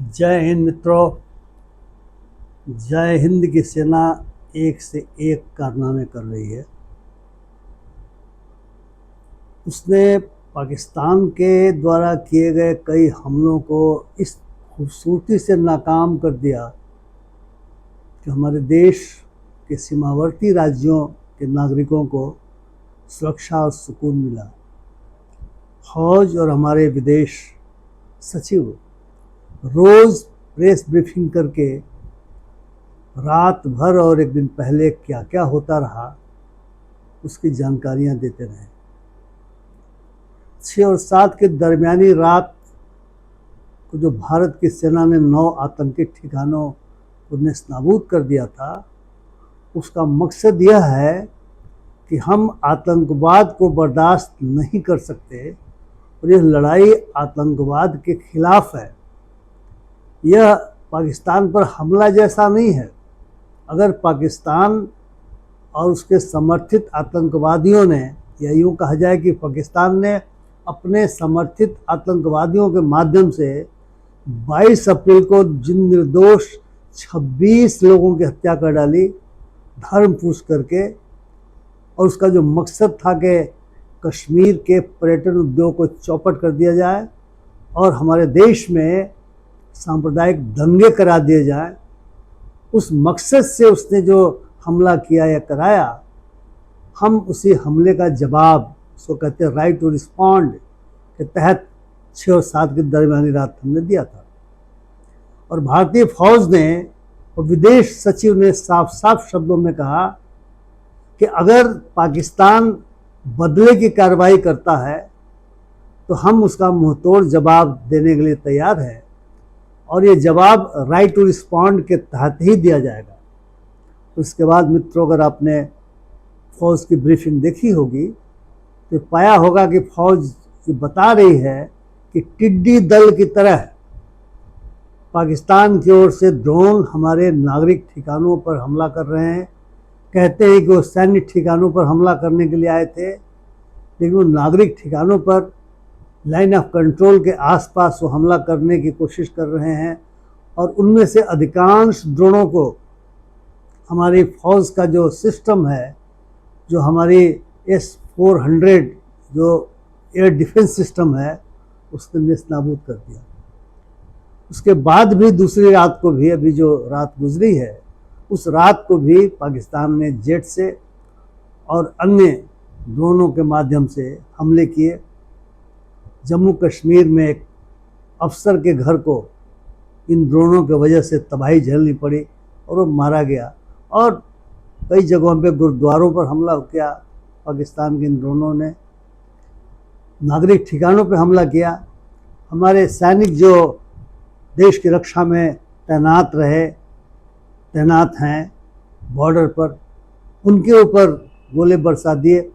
जय हिंद मित्रों। जय हिंद की सेना एक से एक कारनामे कर रही है। उसने पाकिस्तान के द्वारा किए गए कई हमलों को इस खूबसूरती से नाकाम कर दिया कि हमारे देश के सीमावर्ती राज्यों के नागरिकों को सुरक्षा और सुकून मिला। फौज और हमारे विदेश सचिव रोज़ प्रेस ब्रीफिंग करके रात भर और एक दिन पहले क्या क्या होता रहा उसकी जानकारियां देते रहे। 6 और 7 के दरमियानी रात को जो भारत की सेना ने 9 आतंकी ठिकानों को नेस्तनाबूद कर दिया था, उसका मकसद यह है कि हम आतंकवाद को बर्दाश्त नहीं कर सकते और यह लड़ाई आतंकवाद के खिलाफ है। यह पाकिस्तान पर हमला जैसा नहीं है। अगर पाकिस्तान और उसके समर्थित आतंकवादियों ने, या यूँ कहा जाए कि पाकिस्तान ने अपने समर्थित आतंकवादियों के माध्यम से 22 अप्रैल को जिन निर्दोष 26 लोगों की हत्या कर डाली धर्म पूछ करके, और उसका जो मकसद था कि कश्मीर के पर्यटन उद्योग को चौपट कर दिया जाए और हमारे देश में सांप्रदायिक दंगे करा दिए जाएं, उस मकसद से उसने जो हमला किया या कराया, हम उसी हमले का जवाब, उसको कहते हैं राइट टू रिस्पॉन्ड, के तहत 6 और 7 की दरमियानी रात हमने दिया था। और भारतीय फौज ने और विदेश सचिव ने साफ साफ शब्दों में कहा कि अगर पाकिस्तान बदले की कार्रवाई करता है तो हम उसका मुंहतोड़ जवाब देने के लिए तैयार हैं, और ये जवाब राइट टू रिस्पॉन्ड के तहत ही दिया जाएगा। उसके बाद मित्रों, अगर आपने फौज की ब्रीफिंग देखी होगी तो पाया होगा कि फौज बता रही है कि टिड्डी दल की तरह पाकिस्तान की ओर से ड्रोन हमारे नागरिक ठिकानों पर हमला कर रहे हैं। कहते हैं कि वो सैन्य ठिकानों पर हमला करने के लिए आए थे, लेकिन वो नागरिक ठिकानों पर लाइन ऑफ कंट्रोल के आसपास वो हमला करने की कोशिश कर रहे हैं। और उनमें से अधिकांश ड्रोनों को हमारी फौज का जो सिस्टम है, जो हमारी S-400 जो एयर डिफेंस सिस्टम है, उसने नेस्तनाबूद कर दिया। उसके बाद भी दूसरी रात को भी, अभी जो रात गुजरी है, उस रात को भी पाकिस्तान ने जेट से और अन्य ड्रोनों के माध्यम से हमले किए। जम्मू कश्मीर में एक अफसर के घर को इन ड्रोनों की वजह से तबाही झेलनी पड़ी और वो मारा गया। और कई जगहों पे गुरुद्वारों पर हमला किया पाकिस्तान के इन ड्रोनों ने, नागरिक ठिकानों पे हमला किया। हमारे सैनिक जो देश की रक्षा में तैनात हैं बॉर्डर पर, उनके ऊपर गोले बरसा दिए।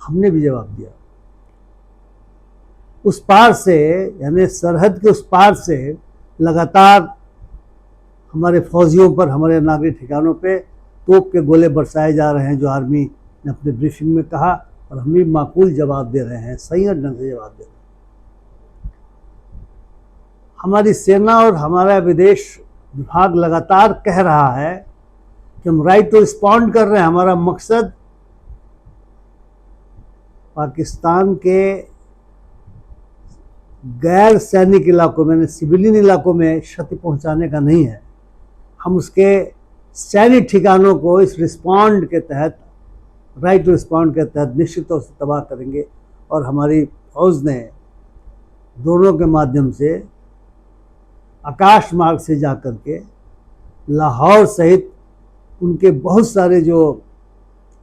हमने भी जवाब दिया। उस पार से, यानी सरहद के उस पार से लगातार हमारे फौजियों पर, हमारे नागरिक ठिकानों पे तोप के गोले बरसाए जा रहे हैं, जो आर्मी ने अपने ब्रीफिंग में कहा, और हम भी माकूल जवाब दे रहे हैं, सही ढंग से जवाब दे रहे हैं। हमारी सेना और हमारा विदेश विभाग लगातार कह रहा है कि हम राइट टू रिस्पॉन्ड कर रहे हैं। हमारा मकसद पाकिस्तान के गैर सैनिक इलाकों में, सिविलियन इलाकों में क्षति पहुंचाने का नहीं है। हम उसके सैनिक ठिकानों को इस रिस्पॉन्ड के तहत, राइट टू रिस्पॉन्ड के तहत निश्चित तौर से तबाह करेंगे। और हमारी फौज ने ड्रोनों के माध्यम से आकाश मार्ग से जाकर के लाहौर सहित उनके बहुत सारे जो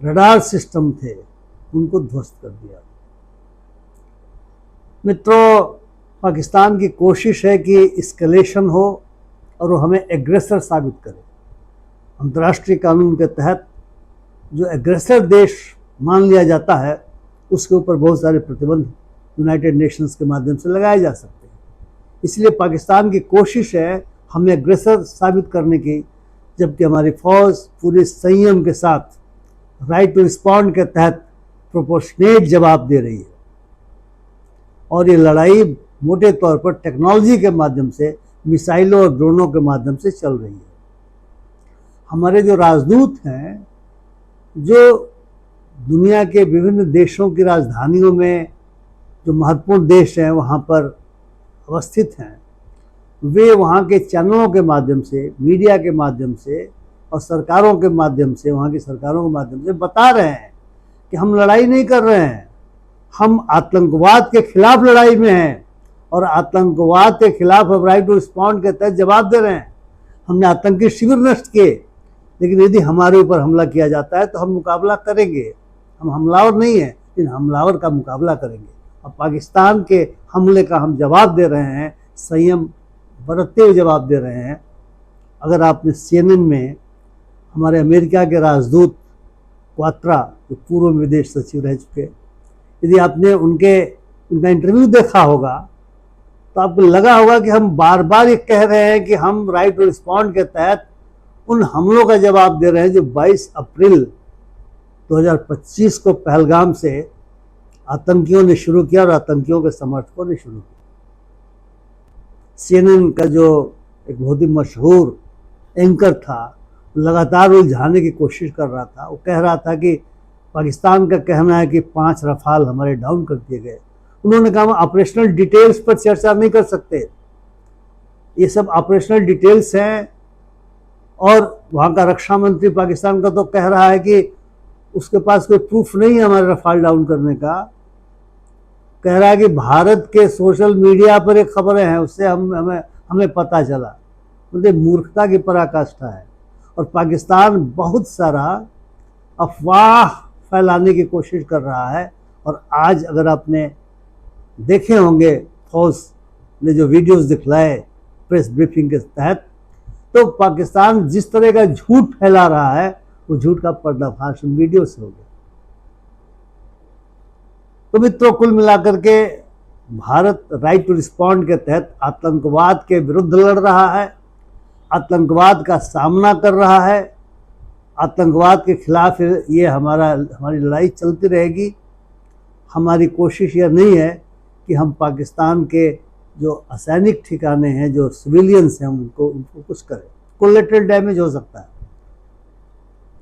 रडार सिस्टम थे उनको ध्वस्त कर दिया। मित्रों, पाकिस्तान की कोशिश है कि एस्केलेशन हो और वो हमें एग्रेसर साबित करे। अंतर्राष्ट्रीय कानून के तहत जो एग्रेसर देश मान लिया जाता है, उसके ऊपर बहुत सारे प्रतिबंध यूनाइटेड नेशंस के माध्यम से लगाए जा सकते हैं। इसलिए पाकिस्तान की कोशिश है हमें एग्रेसर साबित करने की, जबकि हमारी फौज पूरे संयम के साथ राइट टू रिस्पॉन्ड के तहत प्रोपोर्शनेट जवाब दे रही है। और ये लड़ाई मोटे तौर पर टेक्नोलॉजी के माध्यम से मिसाइलों और ड्रोनों के माध्यम से चल रही है। हमारे जो राजदूत हैं, जो दुनिया के विभिन्न देशों की राजधानियों में जो महत्वपूर्ण देश हैं वहाँ पर अवस्थित हैं, वे वहाँ के चैनलों के माध्यम से, मीडिया के माध्यम से और सरकारों के माध्यम से, वहाँ की सरकारों के माध्यम से बता रहे हैं कि हम लड़ाई नहीं कर रहे हैं, हम आतंकवाद के खिलाफ लड़ाई में हैं और आतंकवाद के खिलाफ हम राइट टू रिस्पॉन्ड के तहत जवाब दे रहे हैं। हमने आतंकी शिविर नष्ट किए, लेकिन यदि हमारे ऊपर हमला किया जाता है तो हम मुकाबला करेंगे। हम हमलावर नहीं हैं, लेकिन हमलावर का मुकाबला करेंगे। और पाकिस्तान के हमले का हम जवाब दे रहे हैं, संयम बरतते हुए जवाब दे रहे हैं। अगर आपने CNN में हमारे अमेरिका के राजदूत क्वात्रा, जो पूर्व विदेश सचिव रह चुके, यदि आपने उनका इंटरव्यू देखा होगा तो आपको लगा होगा कि हम बार बार ये कह रहे हैं कि हम राइट टू रिस्पॉन्ड के तहत उन हमलों का जवाब दे रहे हैं जो 22 अप्रैल 2025 को पहलगाम से आतंकियों ने शुरू किया और आतंकियों के समर्थकों ने शुरू किया। CNN का जो एक बहुत ही मशहूर एंकर था, लगातार उलझाने की कोशिश कर रहा था। वो कह रहा था कि पाकिस्तान का कहना है कि 5 रफाल हमारे डाउन कर दिए गए। उन्होंने कहा हम ऑपरेशनल डिटेल्स पर चर्चा नहीं कर सकते, ये सब ऑपरेशनल डिटेल्स हैं। और वहाँ का रक्षा मंत्री पाकिस्तान का तो कह रहा है कि उसके पास कोई प्रूफ नहीं है हमारे रफाल डाउन करने का। कह रहा है कि भारत के सोशल मीडिया पर एक खबरें हैं, उससे हमें पता चला। मतलब मूर्खता की पराकाष्ठा है। और पाकिस्तान बहुत सारा अफवाह फैलाने की कोशिश कर रहा है। और आज अगर आपने देखे होंगे फौज ने जो वीडियोस दिखलाए प्रेस ब्रीफिंग के तहत, तो पाकिस्तान जिस तरह का झूठ फैला रहा है वो झूठ का पर्दाफाश उन वीडियो से हो गया। तो मित्रों, कुल मिलाकर के भारत राइट टू रिस्पॉन्ड के तहत आतंकवाद के विरुद्ध लड़ रहा है, आतंकवाद का सामना कर रहा है। आतंकवाद के खिलाफ ये हमारी लड़ाई चलती रहेगी। हमारी कोशिश यह नहीं है कि हम पाकिस्तान के जो असैनिक ठिकाने हैं, जो सिविलियंस हैं, उनको कुछ करें। कोलेटरल डैमेज हो सकता है।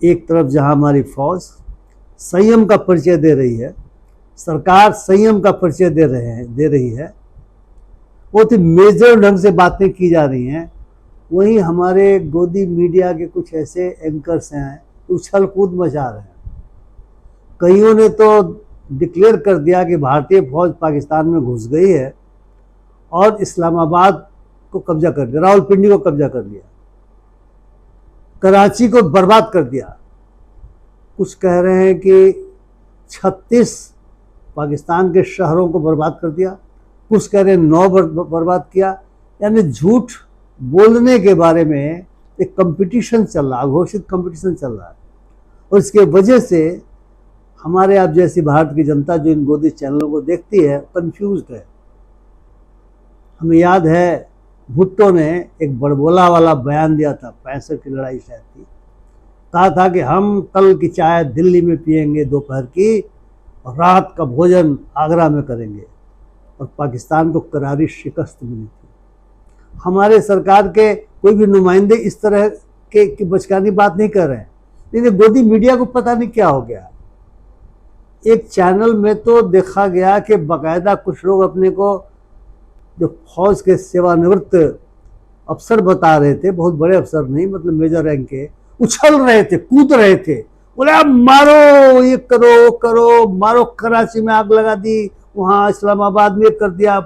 एक तरफ जहां हमारी फौज संयम का परिचय दे रही है, सरकार संयम का परिचय दे रही है, बहुत ही मेजर ढंग से बातें की जा रही हैं, वहीं हमारे गोदी मीडिया के कुछ ऐसे एंकर्स हैं उछल कूद मचा रहे हैं। कईयों ने तो डिक्लेयर कर दिया कि भारतीय फौज पाकिस्तान में घुस गई है और इस्लामाबाद को कब्जा कर दिया, रावलपिंडी को कब्जा कर लिया, कराची को बर्बाद कर दिया। कुछ कह रहे हैं कि 36 पाकिस्तान के शहरों को बर्बाद कर दिया, कुछ कह रहे हैं 9 बर्बाद किया। यानी झूठ बोलने के बारे में एक कंपटीशन चल रहा है, घोषित कंपटीशन चल रहा है। और इसके वजह से हमारे आप जैसी भारत की जनता जो इन गोदी चैनलों को देखती है कंफ्यूज्ड है। हमें याद है भुट्टो ने एक बड़बोला वाला बयान दिया था, 65 की लड़ाई शायद थी। कहा था कि हम कल की चाय दिल्ली में पिएंगे दोपहर की और रात का भोजन आगरा में करेंगे, और पाकिस्तान को करारी शिकस्त मिली थी। हमारे सरकार के कोई भी नुमाइंदे इस तरह के बचकानी बात नहीं कर रहे हैं। लेकिन गोदी मीडिया को पता नहीं क्या हो गया। एक चैनल में तो देखा गया कि बाकायदा कुछ लोग अपने को जो फौज के सेवानिवृत्त अफसर बता रहे थे, बहुत बड़े अफसर नहीं, मतलब मेजर रैंक के, उछल रहे थे, कूद रहे थे, बोले अब मारो, ये करो वो करो, मारो, कराची में आग लगा दी, वहाँ इस्लामाबाद में कर दिया,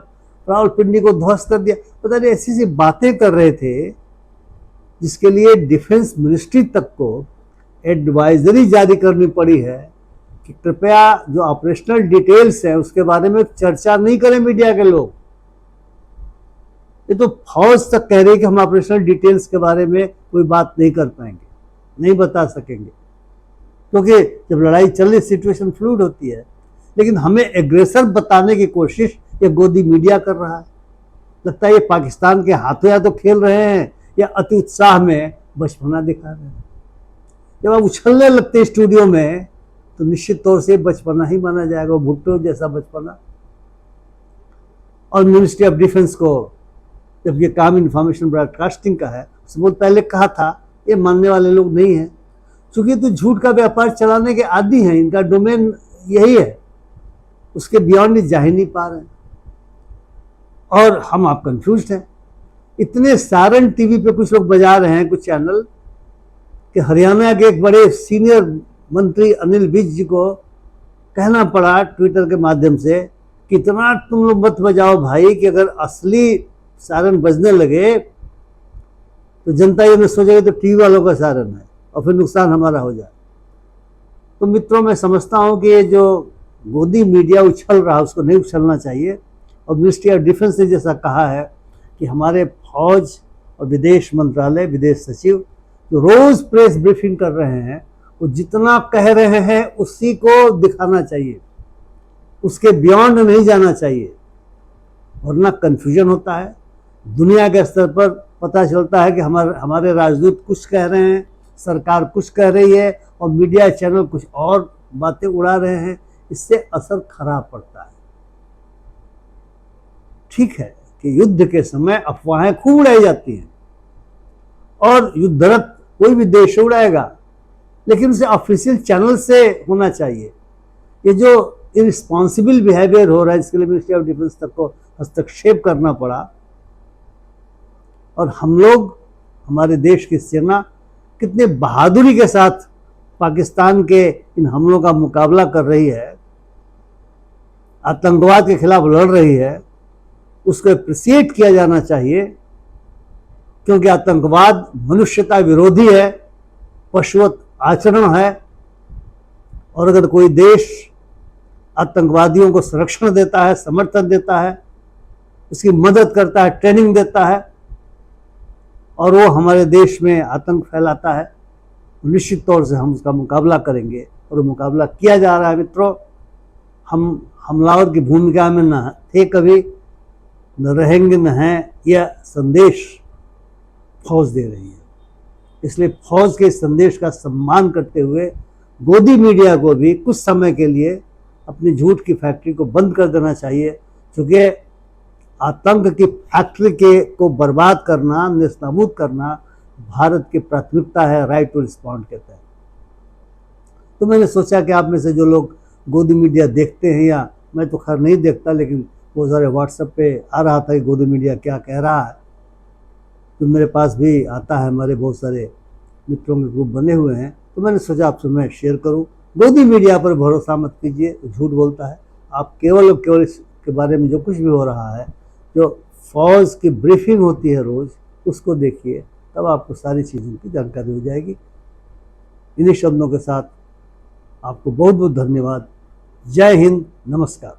रावलपिंडी को ध्वस्त कर दिया। पता नहीं ऐसी सी बातें कर रहे थे जिसके लिए डिफेंस मिनिस्ट्री तक को एडवाइजरी जारी करनी पड़ी है कि कृपया जो ऑपरेशनल डिटेल्स है उसके बारे में चर्चा नहीं करें मीडिया के लोग। ये तो फौज तक कह रही है कि हम ऑपरेशनल डिटेल्स के बारे में कोई बात नहीं कर पाएंगे, नहीं बता सकेंगे, क्योंकि जब लड़ाई चल रही सिचुएशन फ्लूइड होती है। लेकिन हमें एग्रेसर बताने की कोशिश ये गोदी मीडिया कर रहा है। लगता है ये पाकिस्तान के हाथों या तो खेल रहे हैं या अति उत्साह में बचपना दिखा रहे हैं। जब आप उछलने लगते हैं स्टूडियो में तो निश्चित तौर से बचपना ही माना जाएगा, भुट्टो जैसा बचपना। और मिनिस्ट्री ऑफ डिफेंस को जब ये काम इंफॉर्मेशन ब्रॉडकास्टिंग का है, उससे बहुत पहले कहा था, ये मानने वाले लोग नहीं हैं। चूंकि तो झूठ का व्यापार चलाने के आदी हैं, इनका डोमेन यही है, उसके बियॉन्ड जा ही नहीं पा रहे हैं और हम आप कंफ्यूज हैं। इतने सारन टीवी पे कुछ लोग बजा रहे हैं, कुछ चैनल, कि हरियाणा के एक बड़े सीनियर मंत्री अनिल विज जी को कहना पड़ा ट्विटर के माध्यम से, कितना तुम लोग मत बजाओ भाई, कि अगर असली सारन बजने लगे तो जनता ये न सोचेगी तो टीवी वालों का सारन है और फिर नुकसान हमारा हो जाए। तो मित्रों, मैं समझता हूं कि ये जो गोदी मीडिया उछल रहा है उसको नहीं उछलना चाहिए। और मिनिस्ट्री ऑफ डिफेंस ने जैसा कहा है कि हमारे फौज और विदेश मंत्रालय, विदेश सचिव जो रोज प्रेस ब्रीफिंग कर रहे हैं, वो जितना कह रहे हैं उसी को दिखाना चाहिए, उसके बियॉन्ड नहीं जाना चाहिए, वरना कन्फ्यूजन होता है। दुनिया के स्तर पर पता चलता है कि हमारे राजदूत कुछ कह रहे हैं, सरकार कुछ कह रही है और मीडिया चैनल कुछ और बातें उड़ा रहे हैं। इससे असर खराब पड़ता है। ठीक है कि युद्ध के समय अफवाहें खूब उड़ाई जाती हैं और युद्धरत कोई भी देश उड़ाएगा, लेकिन उसे ऑफिशियल चैनल से होना चाहिए। ये जो इरिस्पॉन्सिबल बिहेवियर हो रहा है, इसके लिए मिनिस्ट्री ऑफ डिफेंस तक को हस्तक्षेप करना पड़ा। और हम लोग, हमारे देश की सेना कितने बहादुरी के साथ पाकिस्तान के इन हमलों का मुकाबला कर रही है, आतंकवाद के खिलाफ लड़ रही है, उसको अप्रिशिएट किया जाना चाहिए। क्योंकि आतंकवाद मनुष्यता विरोधी है, पशुवत आचरण है, और अगर कोई देश आतंकवादियों को संरक्षण देता है, समर्थन देता है, उसकी मदद करता है, ट्रेनिंग देता है, और वो हमारे देश में आतंक फैलाता है, तो निश्चित तौर से हम उसका मुकाबला करेंगे। और वो मुकाबला किया जा रहा है। मित्रों, हम हमलावर की भूमिका में न थे कभी, न रहेंगे, न हैं। यह संदेश फौज दे रही है। इसलिए फौज के संदेश का सम्मान करते हुए गोदी मीडिया को भी कुछ समय के लिए अपनी झूठ की फैक्ट्री को बंद कर देना चाहिए। क्योंकि आतंक की फैक्ट्री को बर्बाद करना, नेस्तनाबूद करना भारत की प्राथमिकता है, राइट टू रिस्पॉन्ड के तहत। तो मैंने सोचा कि आप में से जो लोग गोदी मीडिया देखते हैं, या मैं तो खैर नहीं देखता, लेकिन बहुत सारे व्हाट्सएप पे आ रहा था कि गोदी मीडिया क्या कह रहा है, तो मेरे पास भी आता है, हमारे बहुत सारे मित्रों के ग्रुप बने हुए हैं, तो मैंने सोचा आपसे मैं शेयर करूं। गोदी मीडिया पर भरोसा मत कीजिए, झूठ बोलता है। आप केवल और केवल इसके बारे में जो कुछ भी हो रहा है, जो फौज की ब्रीफिंग होती है रोज़, उसको देखिए, तब आपको सारी चीज़ों की जानकारी हो जाएगी। इन्हीं शब्दों के साथ आपको बहुत बहुत धन्यवाद। जय हिंद, नमस्कार।